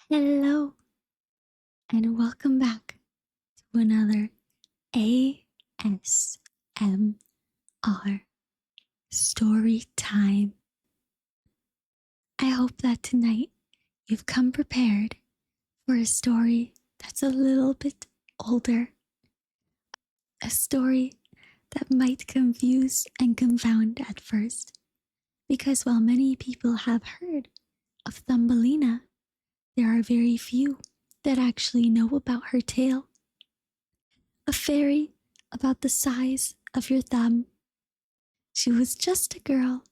Hello, and welcome back to another ASMR story time. I hope that tonight you've come prepared for a story that's a little bit older, a story that might confuse and confound at first, because while many people have heard of Thumbelina, there are very few that actually know about her tale. A fairy about the size of your thumb. She was just a girl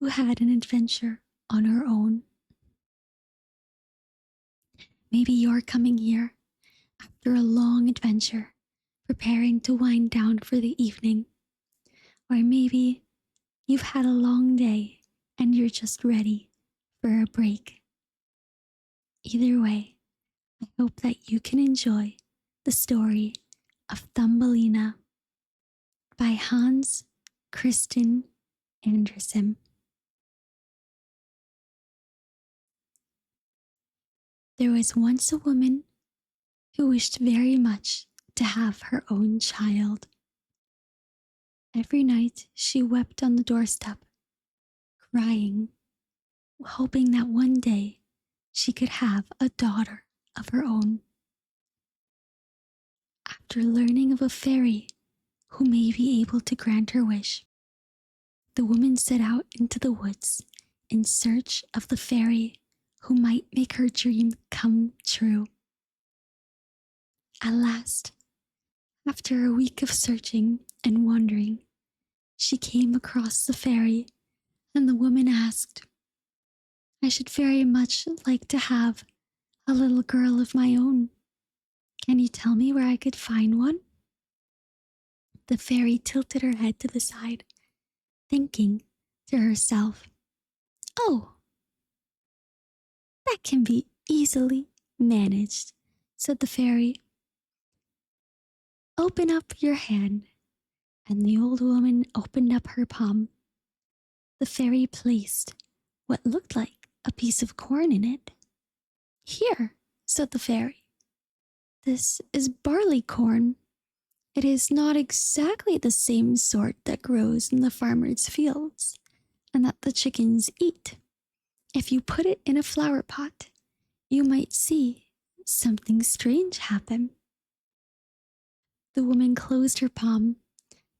who had an adventure on her own. Maybe you're coming here after a long adventure, preparing to wind down for the evening. Or maybe you've had a long day and you're just ready for a break. Either way, I hope that you can enjoy the story of Thumbelina by Hans Christian Andersen. There was once a woman who wished very much to have her own child. Every night she wept on the doorstep, crying, hoping that one day she could have a daughter of her own. After learning of a fairy who may be able to grant her wish, the woman set out into the woods in search of the fairy who might make her dream come true. At last, after a week of searching and wandering, she came across the fairy, and the woman asked, "I should very much like to have a little girl of my own. Can you tell me where I could find one?" The fairy tilted her head to the side, thinking to herself, "Oh, that can be easily managed," said the fairy. "Open up your hand." And the old woman opened up her palm. The fairy placed what looked like a piece of corn in it. "Here," said the fairy. "This is barley corn. It is not exactly the same sort that grows in the farmer's fields and that the chickens eat. If you put it in a flower pot, you might see something strange happen." The woman closed her palm.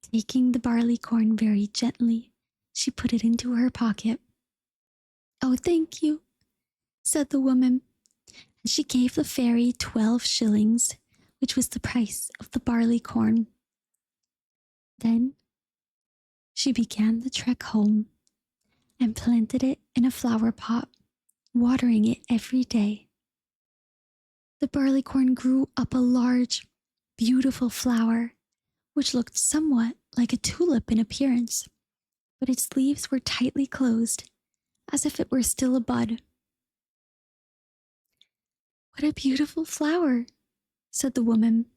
Taking the barley corn very gently, she put it into her pocket. "Oh, thank you," said the woman, and she gave the fairy 12 shillings, which was the price of the barley corn. Then she began the trek home and planted it in a flower pot, watering it every day. The barley corn grew up a large, beautiful flower, which looked somewhat like a tulip in appearance, but its leaves were tightly closed, as if it were still a bud. "What a beautiful flower," said the woman,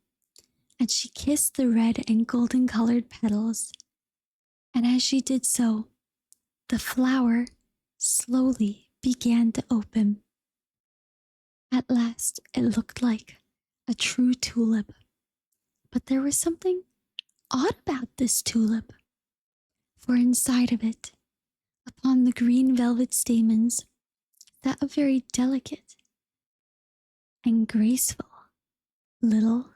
and she kissed the red and golden colored petals. And as she did so, the flower slowly began to open. At last, it looked like a true tulip, but there was something odd about this tulip, for inside of it, upon the green velvet stamens, sat a very delicate and graceful little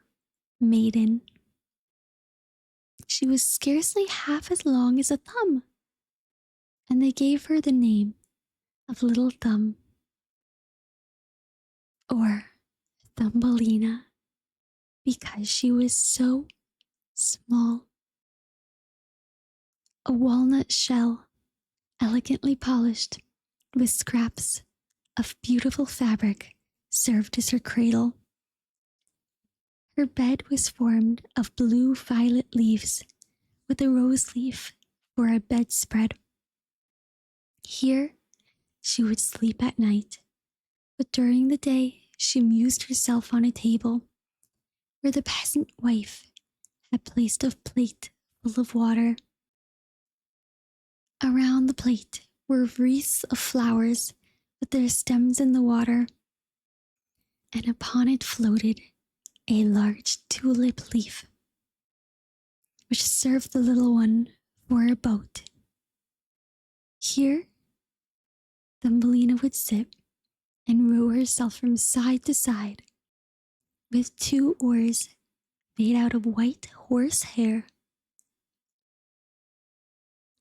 maiden. She was scarcely half as long as a thumb, and they gave her the name of Little Thumb, or Thumbelina, because she was so small. A walnut shell, elegantly polished with scraps of beautiful fabric, served as her cradle. Her bed was formed of blue violet leaves with a rose leaf for a bedspread. Here she would sleep at night, but during the day she amused herself on a table where the peasant wife had placed a plate full of water. Around the plate were wreaths of flowers with their stems in the water. and upon it floated a large tulip leaf, which served the little one for a boat. Here, Thumbelina would sit and row herself from side to side with two oars made out of white horse hair.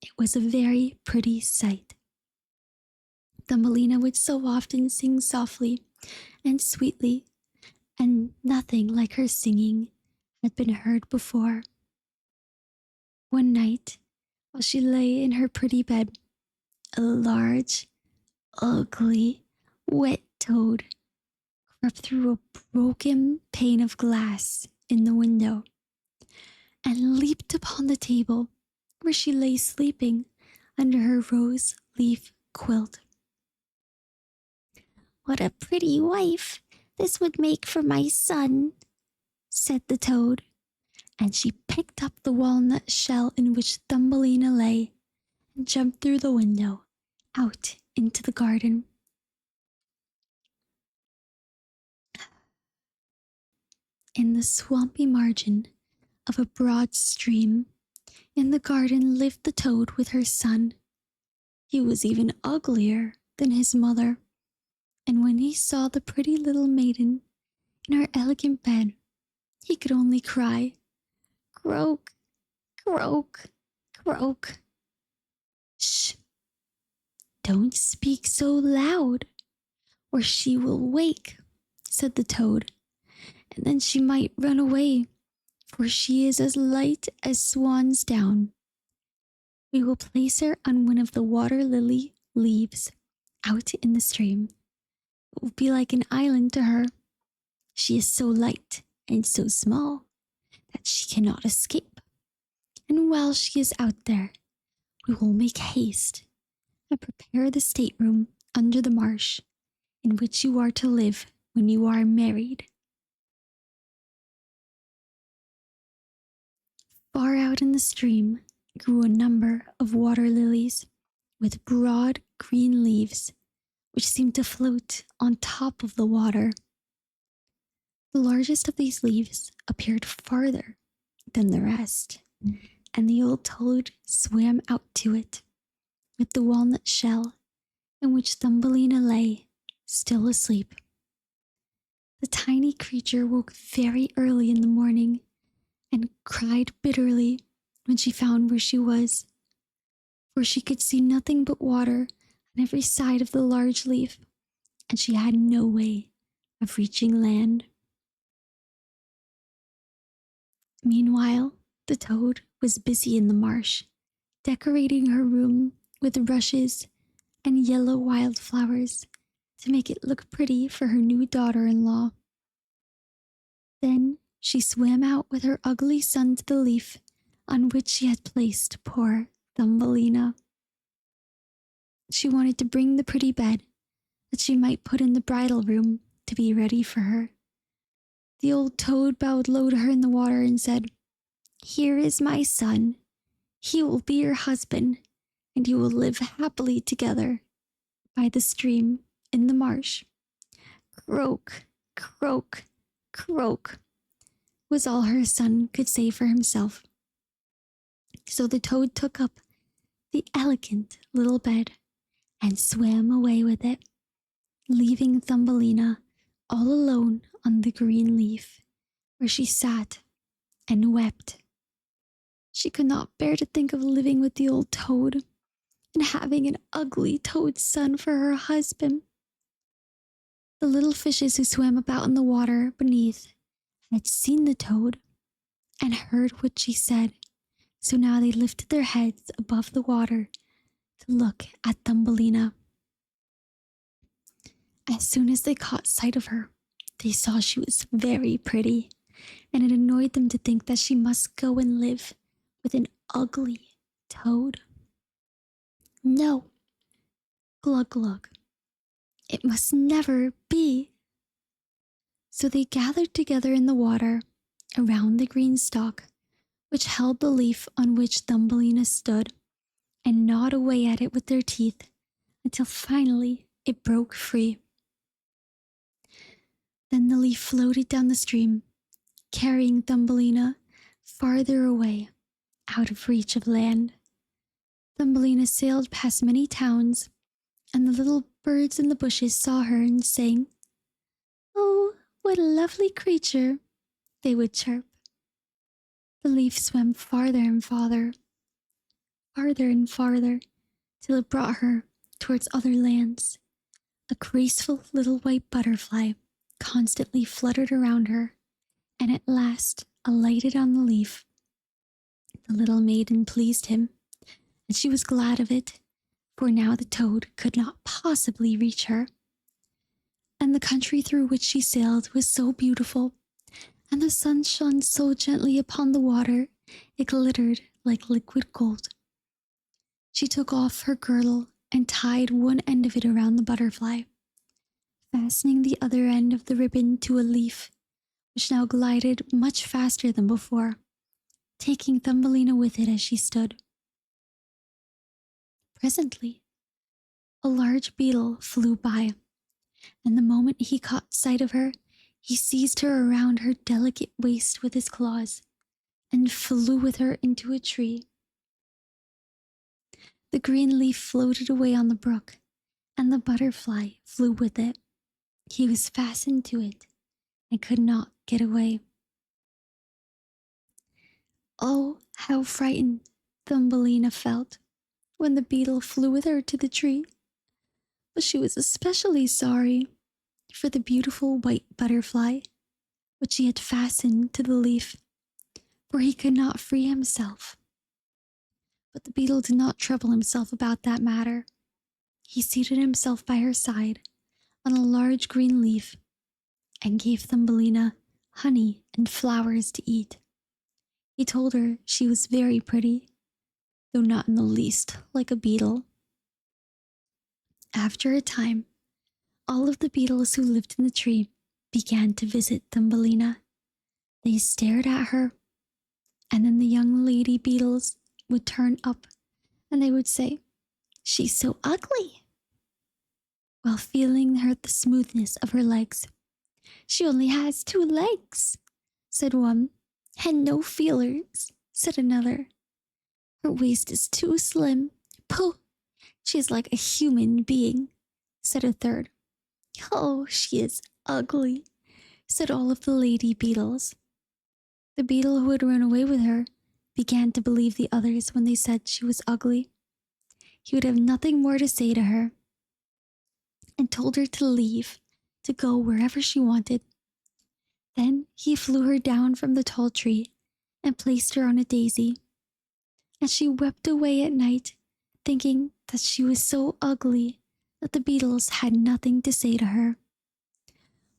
It was a very pretty sight. Thumbelina would so often sing softly and sweetly, and nothing like her singing had been heard before. One night, while she lay in her pretty bed, a large, ugly, wet toad crept through a broken pane of glass in the window and leaped upon the table where she lay sleeping under her rose leaf quilt. "What a pretty wife this would make for my son," said the toad, and she picked up the walnut shell in which Thumbelina lay and jumped through the window out into the garden. In the swampy margin of a broad stream in the garden lived the toad with her son. He was even uglier than his mother, and when he saw the pretty little maiden in her elegant bed, he could only cry, "Croak, croak, croak." "Shh! Don't speak so loud, or she will wake," said the toad, "and then she might run away, for she is as light as swan's down. We will place her on one of the water lily leaves out in the stream. It will be like an island to her. She is so light and so small that she cannot escape. And while she is out there, we will make haste and prepare the stateroom under the marsh in which you are to live when you are married." Far out in the stream grew a number of water lilies with broad green leaves which seemed to float on top of the water. The largest of these leaves appeared farther than the rest, and the old toad swam out to it with the walnut shell in which Thumbelina lay, still asleep. The tiny creature woke very early in the morning and cried bitterly when she found where she was, for she could see nothing but water on every side of the large leaf, and she had no way of reaching land. Meanwhile, the toad was busy in the marsh, decorating her room with rushes and yellow wildflowers to make it look pretty for her new daughter-in-law. Then she swam out with her ugly son to the leaf on which she had placed poor Thumbelina. She wanted to bring the pretty bed that she might put in the bridal room to be ready for her. The old toad bowed low to her in the water and said, "Here is my son. He will be your husband, and you will live happily together by the stream in the marsh." "Croak, croak, croak," was all her son could say for himself. So the toad took up the elegant little bed and swam away with it, leaving Thumbelina all alone on the green leaf, where she sat and wept. She could not bear to think of living with the old toad and having an ugly toad son for her husband. The little fishes who swam about in the water beneath had seen the toad and heard what she said, so now they lifted their heads above the water to look at Thumbelina. As soon as they caught sight of her, they saw she was very pretty, and it annoyed them to think that she must go and live with an ugly toad. No, glug glug, it must never be. So they gathered together in the water around the green stalk which held the leaf on which Thumbelina stood, and gnawed away at it with their teeth until finally it broke free. Then and the leaf floated down the stream, carrying Thumbelina farther away, out of reach of land. Thumbelina sailed past many towns, and the little birds in the bushes saw her and sang, "Oh, what a lovely creature," they would chirp. The leaf swam farther and farther, till it brought her towards other lands. A graceful little white butterfly constantly fluttered around her, and at last alighted on the leaf. The little maiden pleased him, and she was glad of it, for now the toad could not possibly reach her. And the country through which she sailed was so beautiful, and the sun shone so gently upon the water, it glittered like liquid gold. She took off her girdle and tied one end of it around the butterfly, fastening the other end of the ribbon to a leaf, which now glided much faster than before, taking Thumbelina with it as she stood. Presently, a large beetle flew by, and the moment he caught sight of her, he seized her around her delicate waist with his claws, and flew with her into a tree. The green leaf floated away on the brook, and the butterfly flew with it. He was fastened to it and could not get away. Oh, how frightened Thumbelina felt when the beetle flew with her to the tree. But she was especially sorry for the beautiful white butterfly, which she had fastened to the leaf, for he could not free himself. But the beetle did not trouble himself about that matter. He seated himself by her side on a large green leaf and gave Thumbelina honey and flowers to eat. He told her she was very pretty, though not in the least like a beetle. After a time, all of the beetles who lived in the tree began to visit Thumbelina. They stared at her, and then the young lady beetles would turn up and they would say, "She's so ugly," while feeling the smoothness of her legs. "She only has 2 legs," said one. "And no feelers," said another. "Her waist is too slim. Pooh, she is like a human being," said a third. "Oh, she is ugly," said all of the lady beetles. The beetle who had run away with her began to believe the others when they said she was ugly. He would have nothing more to say to her, and told her to leave, to go wherever she wanted. Then he flew her down from the tall tree and placed her on a daisy. And she wept away at night, thinking that she was so ugly that the beetles had nothing to say to her.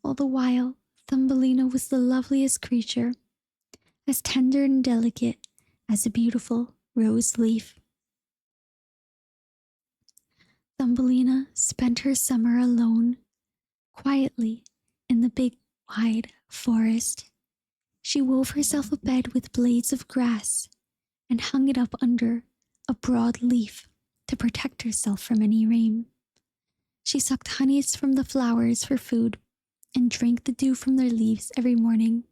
All the while, Thumbelina was the loveliest creature, as tender and delicate as a beautiful rose leaf. Thumbelina spent her summer alone, quietly in the big, wide forest. She wove herself a bed with blades of grass and hung it up under a broad leaf to protect herself from any rain. She sucked honeys from the flowers for food and drank the dew from their leaves every morning.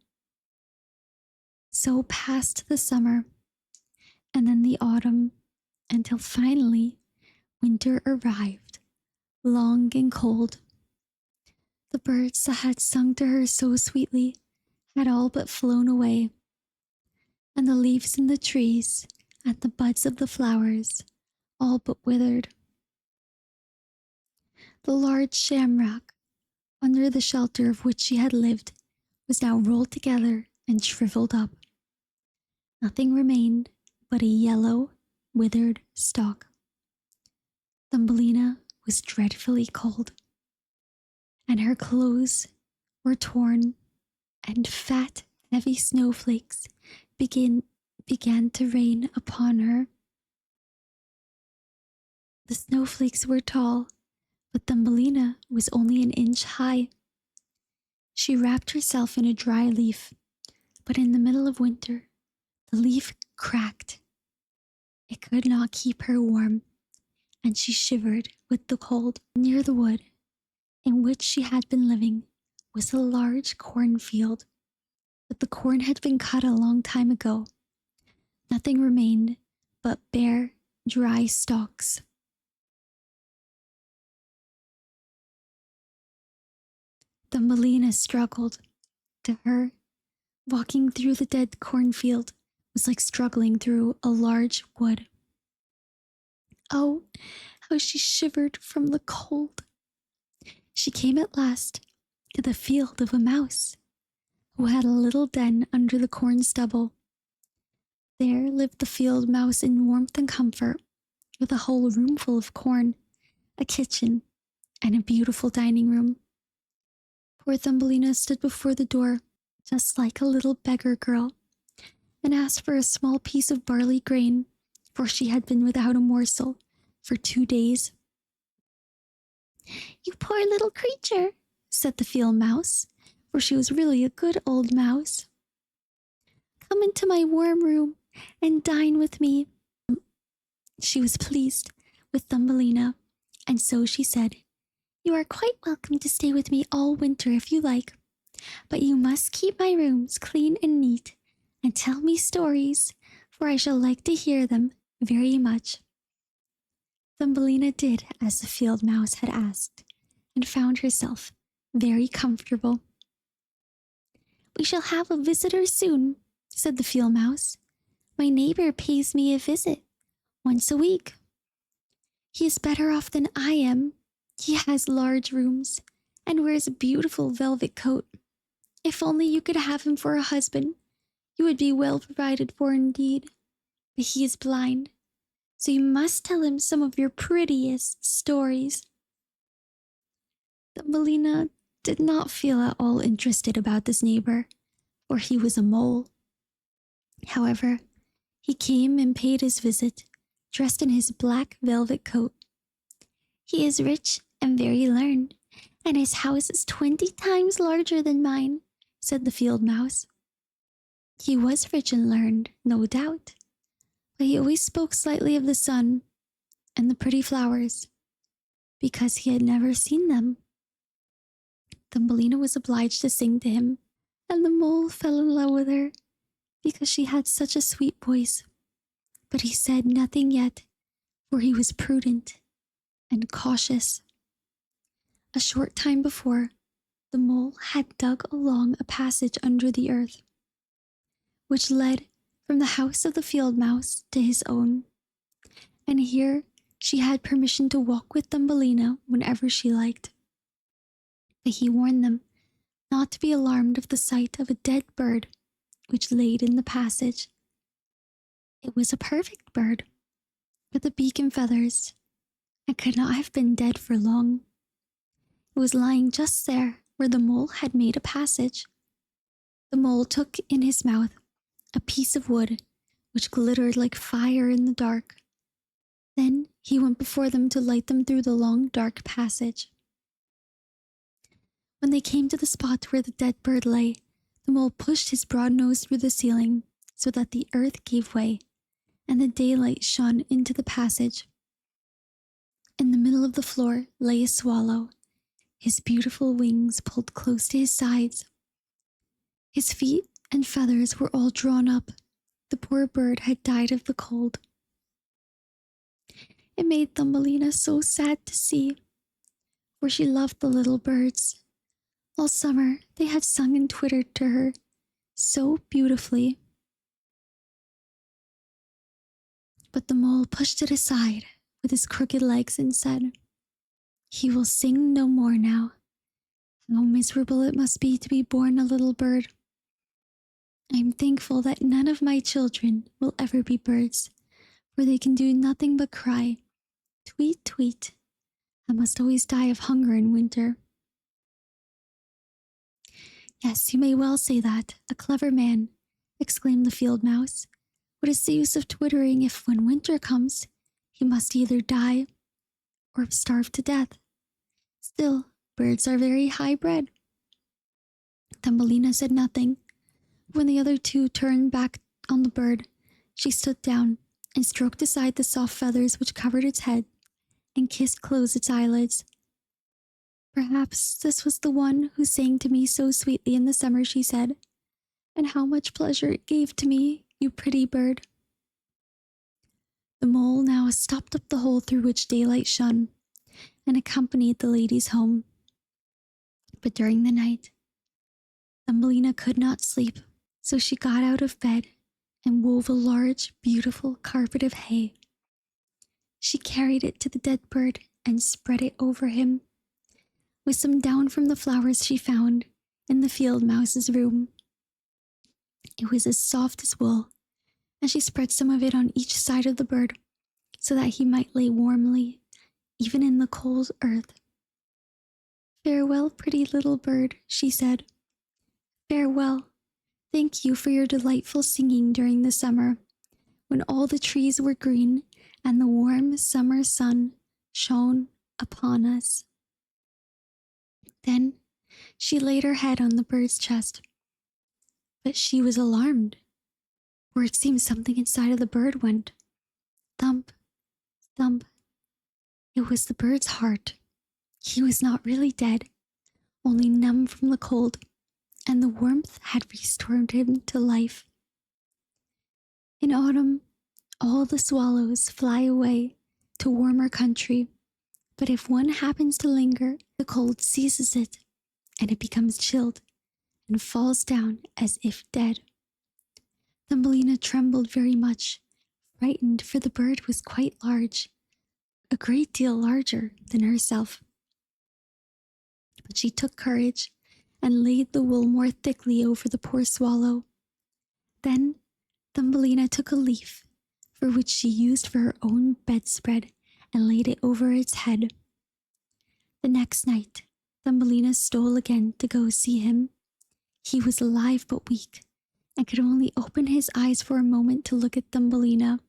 So passed the summer, and then the autumn, until finally winter arrived, long and cold. The birds that had sung to her so sweetly had all but flown away, and the leaves in the trees and the buds of the flowers all but withered. The large shamrock, under the shelter of which she had lived, was now rolled together and shriveled up. Nothing remained but a yellow, withered stalk. Thumbelina was dreadfully cold, and her clothes were torn, and fat, heavy snowflakes began to rain upon her. The snowflakes were tall, but Thumbelina was only an inch high. She wrapped herself in a dry leaf, but in the middle of winter, the leaf cracked. It could not keep her warm, and she shivered with the cold. Near the wood in which she had been living was a large cornfield, but the corn had been cut a long time ago. Nothing remained but bare, dry stalks. Thumbelina struggled. To her, walking through the dead cornfield was like struggling through a large wood. Oh, how she shivered from the cold. She came at last to the field of a mouse, who had a little den under the corn stubble. There lived the field mouse in warmth and comfort, with a whole room full of corn, a kitchen, and a beautiful dining room. Poor Thumbelina stood before the door, just like a little beggar girl, and asked for a small piece of barley grain, for she had been without a morsel for 2 days. "You poor little creature," said the field mouse, for she was really a good old mouse. "Come into my warm room and dine with me." She was pleased with Thumbelina, and so she said, "You are quite welcome to stay with me all winter if you like, but you must keep my rooms clean and neat, and tell me stories, for I shall like to hear them very much." Thumbelina did as the field mouse had asked, and found herself very comfortable. "We shall have a visitor soon," said the field mouse. "My neighbor pays me a visit once a week. He is better off than I am. He has large rooms and wears a beautiful velvet coat. If only you could have him for a husband, you would be well provided for indeed. But he is blind, so you must tell him some of your prettiest stories." Thumbelina did not feel at all interested about this neighbor, for he was a mole. However, he came and paid his visit, dressed in his black velvet coat. "He is rich and very learned, and his house is 20 times larger than mine," said the field mouse. He was rich and learned, no doubt, but he always spoke slightly of the sun and the pretty flowers, because he had never seen them. Thumbelina was obliged to sing to him, and the mole fell in love with her, because she had such a sweet voice. But he said nothing yet, for he was prudent and cautious. A short time before, the mole had dug along a passage under the earth, which led from the house of the field mouse to his own, and here she had permission to walk with Thumbelina whenever she liked. But he warned them not to be alarmed of the sight of a dead bird which laid in the passage. It was a perfect bird, with a beak and feathers, and could not have been dead for long. It was lying just there where the mole had made a passage. The mole took in his mouth a piece of wood which glittered like fire in the dark. Then he went before them to light them through the long dark passage. When they came to the spot where the dead bird lay, the mole pushed his broad nose through the ceiling so that the earth gave way, and the daylight shone into the passage. In the middle of the floor lay a swallow, his beautiful wings pulled close to his sides. His feet and feathers were all drawn up. The poor bird had died of the cold. It made Thumbelina so sad to see, for she loved the little birds. All summer they had sung and twittered to her so beautifully. But the mole pushed it aside with his crooked legs and said, "He will sing no more now. How miserable it must be to be born a little bird. I am thankful that none of my children will ever be birds, for they can do nothing but cry, tweet, tweet, and must always die of hunger in winter." "Yes, you may well say that, a clever man," exclaimed the field mouse. "What is the use of twittering if, when winter comes, he must either die or starve to death? Still, birds are very high bred." Thumbelina said nothing. When the other two turned back on the bird, she stood down and stroked aside the soft feathers which covered its head and kissed close its eyelids. Perhaps this was the one who sang to me so sweetly in the summer, she said. And how much pleasure it gave to me, you pretty bird. The mole now stopped up the hole through which daylight shone, and accompanied the ladies home. But during the night, Thumbelina could not sleep, so she got out of bed and wove a large, beautiful carpet of hay. She carried it to the dead bird and spread it over him, with some down from the flowers she found in the field mouse's room. It was as soft as wool, and she spread some of it on each side of the bird, so that he might lay warmly, even in the cold earth. Farewell, pretty little bird, she said. Farewell. Thank you for your delightful singing during the summer, when all the trees were green and the warm summer sun shone upon us. Then she laid her head on the bird's chest. But she was alarmed, for it seemed something inside of the bird went thump, thump. It was the bird's heart. He was not really dead, only numb from the cold, and the warmth had restored him to life. In autumn, all the swallows fly away to warmer country, but if one happens to linger, the cold seizes it, and it becomes chilled and falls down as if dead. Thumbelina trembled very much, frightened, for the bird was quite large, a great deal larger than herself. But she took courage and laid the wool more thickly over the poor swallow. Then Thumbelina took a leaf, for which she used for her own bedspread, and laid it over its head. The next night, Thumbelina stole again to go see him. He was alive but weak, and could only open his eyes for a moment to look at Thumbelina,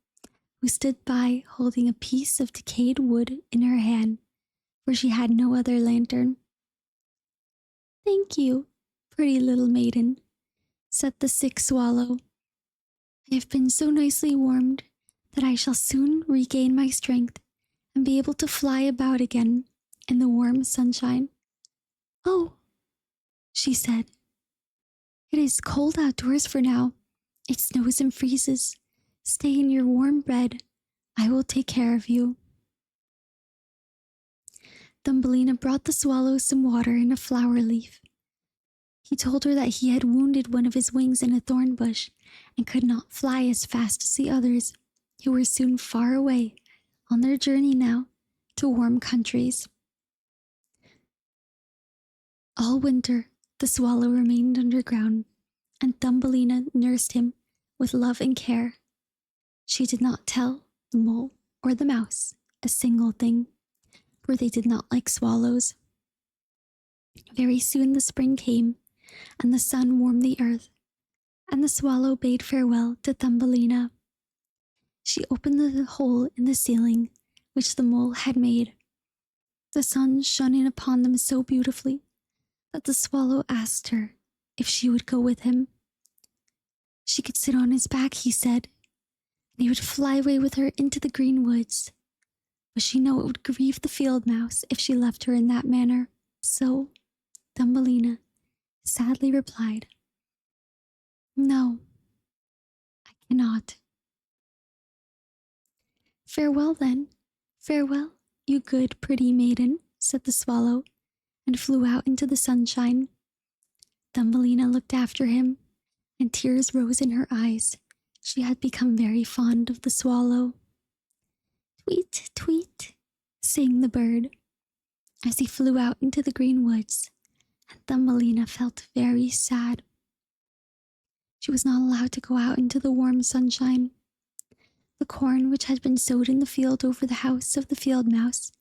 who stood by holding a piece of decayed wood in her hand, for she had no other lantern. Thank you, pretty little maiden, said the sick swallow. I have been so nicely warmed that I shall soon regain my strength and be able to fly about again in the warm sunshine. Oh, she said, it is cold outdoors for now. It snows and freezes. Stay in your warm bed. I will take care of you. Thumbelina brought the swallow some water in a flower leaf. He told her that he had wounded one of his wings in a thorn bush and could not fly as fast as the others, who were soon far away on their journey now to warm countries. All winter, the swallow remained underground, and Thumbelina nursed him with love and care. She did not tell the mole or the mouse a single thing, for they did not like swallows. Very soon the spring came, and the sun warmed the earth, and the swallow bade farewell to Thumbelina. She opened the hole in the ceiling which the mole had made. The sun shone in upon them so beautifully that the swallow asked her if she would go with him. She could sit on his back, he said, and he would fly away with her into the green woods. But she knew it would grieve the field mouse if she left her in that manner. So Thumbelina sadly replied, No, I cannot. Farewell then, farewell, you good pretty maiden, said the swallow, and flew out into the sunshine. Thumbelina looked after him, and tears rose in her eyes. She had become very fond of the swallow. Tweet, tweet, sang the bird, as he flew out into the green woods, and Thumbelina felt very sad. She was not allowed to go out into the warm sunshine. The corn which had been sowed in the field over the house of the field mouse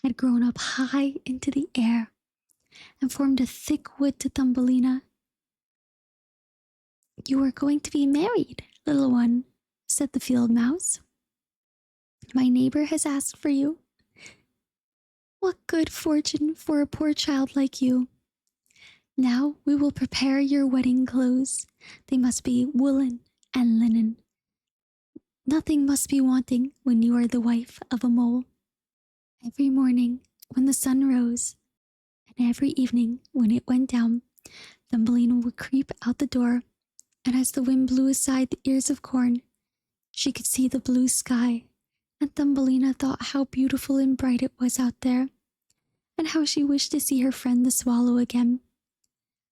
had grown up high into the air and formed a thick wood to Thumbelina. You are going to be married, little one, said the field mouse. My neighbor has asked for you. What good fortune for a poor child like you. Now we will prepare your wedding clothes. They must be woolen and linen. Nothing must be wanting when you are the wife of a mole. Every morning when the sun rose and every evening when it went down, Thumbelina would creep out the door, and as the wind blew aside the ears of corn, she could see the blue sky, and Thumbelina thought how beautiful and bright it was out there, and how she wished to see her friend the swallow again.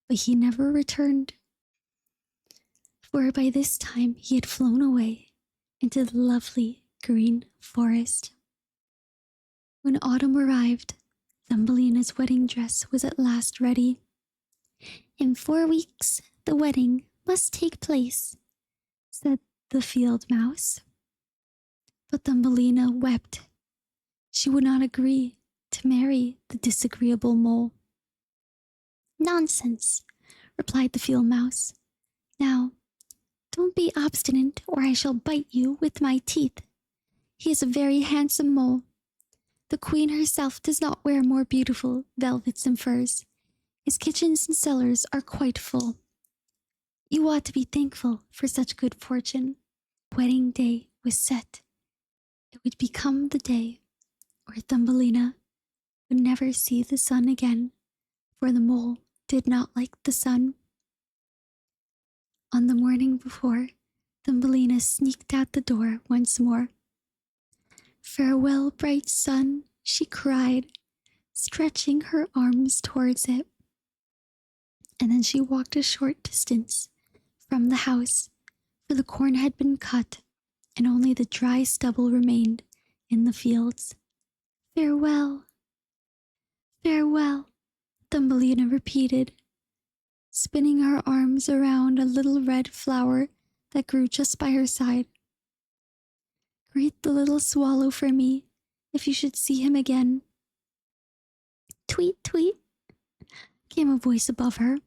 But he never returned, for by this time he had flown away into the lovely green forest. When autumn arrived, Thumbelina's wedding dress was at last ready. "In 4 weeks the wedding must take place," said the field mouse. But Thumbelina wept. She would not agree to marry the disagreeable mole. "Nonsense," replied the field mouse. "Now, don't be obstinate, or I shall bite you with my teeth. He is a very handsome mole. The queen herself does not wear more beautiful velvets and furs. His kitchens and cellars are quite full. You ought to be thankful for such good fortune." The wedding day was set. It would become the day where Thumbelina would never see the sun again, for the mole did not like the sun. On the morning before, Thumbelina sneaked out the door once more. "Farewell, bright sun," she cried, stretching her arms towards it. And then she walked a short distance from the house, for the corn had been cut, and only the dry stubble remained in the fields. "Farewell, farewell," Thumbelina repeated, spinning her arms around a little red flower that grew just by her side. "Greet the little swallow for me, if you should see him again." "Tweet, tweet," came a voice above her.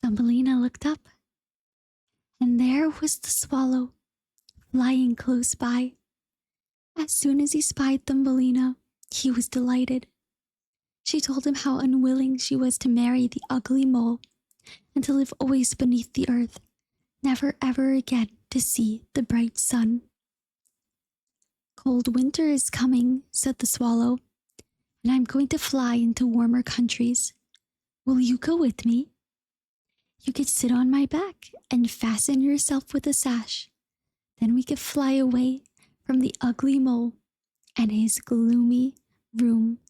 Thumbelina looked up, and there was the swallow, flying close by. As soon as he spied Thumbelina, he was delighted. She told him how unwilling she was to marry the ugly mole, and to live always beneath the earth, never ever again to see the bright sun. "Cold winter is coming," said the swallow, "and I'm going to fly into warmer countries. Will you go with me? You could sit on my back and fasten yourself with a sash. Then we could fly away from the ugly mole and his gloomy room,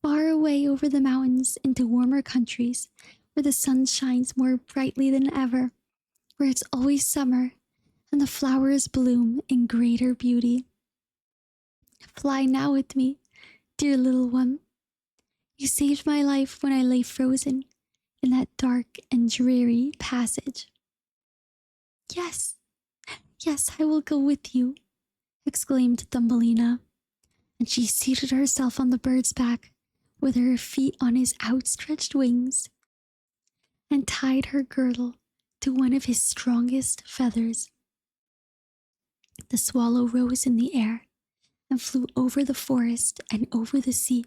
far away over the mountains into warmer countries where the sun shines more brightly than ever, where it's always summer and the flowers bloom in greater beauty. Fly now with me, dear little one. You saved my life when I lay frozen in that dark and dreary passage." "Yes, yes, I will go with you," exclaimed Thumbelina, and she seated herself on the bird's back with her feet on his outstretched wings, and tied her girdle to one of his strongest feathers. The swallow rose in the air and flew over the forest and over the sea,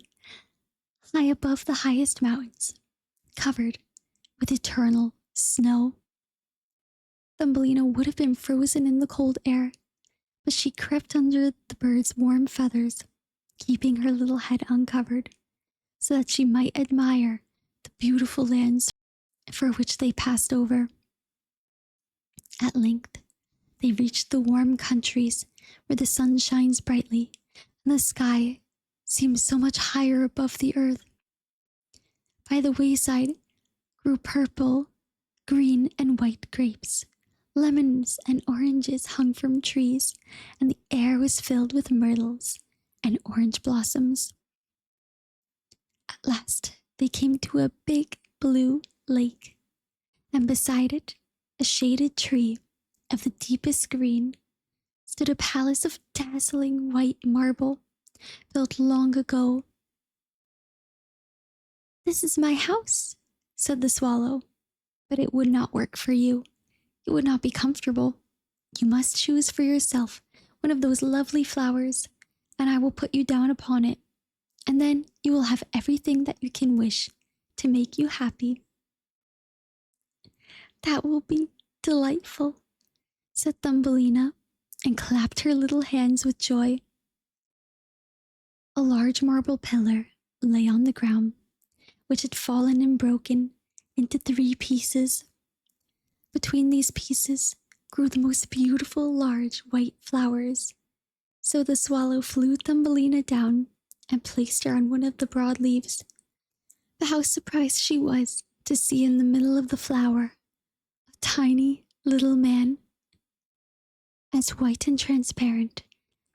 high above the highest mountains, covered with eternal snow. Thumbelina would have been frozen in the cold air, but she crept under the bird's warm feathers, keeping her little head uncovered, so that she might admire the beautiful lands for which they passed over. At length, they reached the warm countries where the sun shines brightly and the sky seems so much higher above the earth. By the wayside grew purple, green, and white grapes. Lemons and oranges hung from trees, and the air was filled with myrtles and orange blossoms. At last, they came to a big blue lake, and beside it, a shaded tree of the deepest green, stood a palace of dazzling white marble, built long ago. "This is my house," said the swallow, "but it would not work for you. It would not be comfortable. You must choose for yourself one of those lovely flowers, and I will put you down upon it, and then you will have everything that you can wish to make you happy." "That will be delightful," said Thumbelina, and clapped her little hands with joy. A large marble pillar lay on the ground, which had fallen and broken into 3 pieces. Between these pieces grew the most beautiful large white flowers. So the swallow flew Thumbelina down and placed her on one of the broad leaves. But how surprised she was to see in the middle of the flower a tiny little man, as white and transparent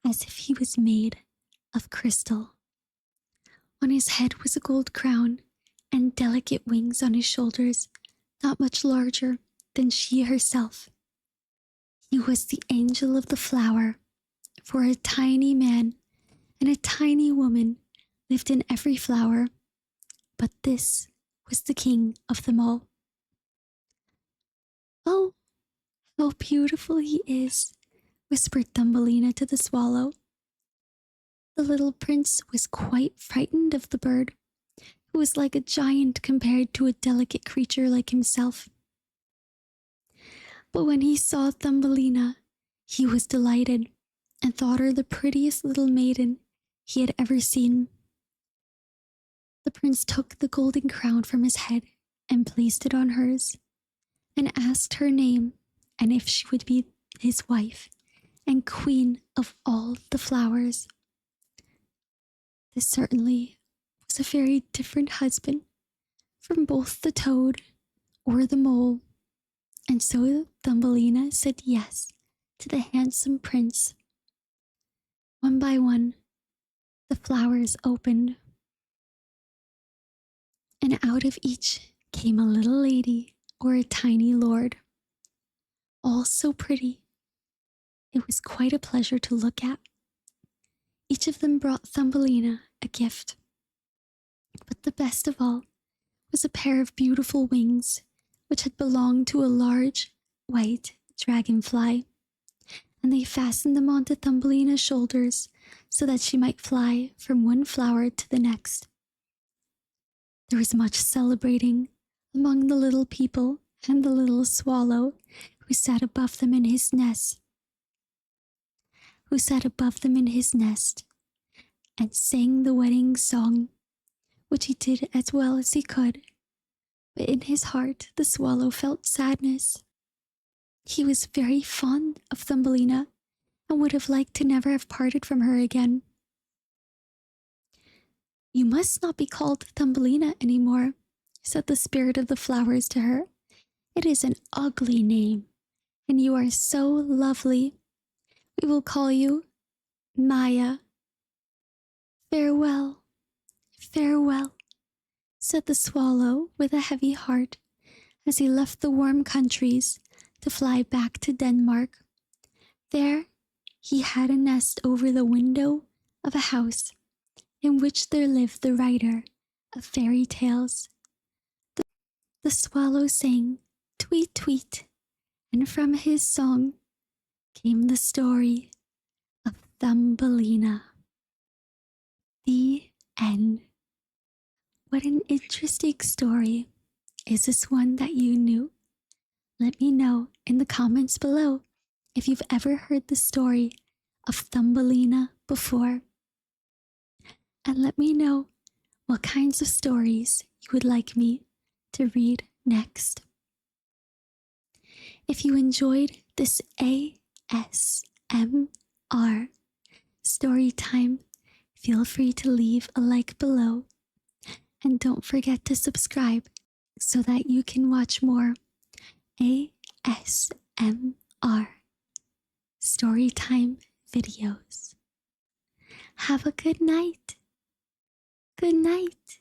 as if he was made of crystal. On his head was a gold crown, and delicate wings on his shoulders, not much larger than she herself. He was the angel of the flower, for a tiny man and a tiny woman lived in every flower, but this was the king of them all. "Oh, how beautiful he is," whispered Thumbelina to the swallow. The little prince was quite frightened of the bird, who was like a giant compared to a delicate creature like himself. But when he saw Thumbelina, he was delighted and thought her the prettiest little maiden he had ever seen. The prince took the golden crown from his head and placed it on hers, and asked her name and if she would be his wife and queen of all the flowers. This certainly was a very different husband from both the toad or the mole, and so Thumbelina said yes to the handsome prince. One by one, the flowers opened, and out of each came a little lady or a tiny lord, all so pretty. It was quite a pleasure to look at. Each of them brought Thumbelina a gift, but the best of all was a pair of beautiful wings which had belonged to a large white dragonfly, and they fastened them onto Thumbelina's shoulders so that she might fly from one flower to the next. There was much celebrating among the little people and the little swallow who sat above them in his nest, and sang the wedding song, which he did as well as he could. But in his heart the swallow felt sadness. He was very fond of Thumbelina and would have liked to never have parted from her again. "You must not be called Thumbelina any more," said the spirit of the flowers to her. "It is an ugly name, and you are so lovely. We will call you Maya." "Farewell, farewell," said the swallow with a heavy heart as he left the warm countries to fly back to Denmark. There he had a nest over the window of a house in which there lived the writer of fairy tales. The swallow sang "Tweet, tweet," and from his song came the story of Thumbelina. The end. What an interesting story. Is this one that you knew? Let me know in the comments below if you've ever heard the story of Thumbelina before. And let me know what kinds of stories you would like me to read next. If you enjoyed this ASMR story time, feel free to leave a like below, and don't forget to subscribe so that you can watch more ASMR storytime videos. Have a good night. Good night.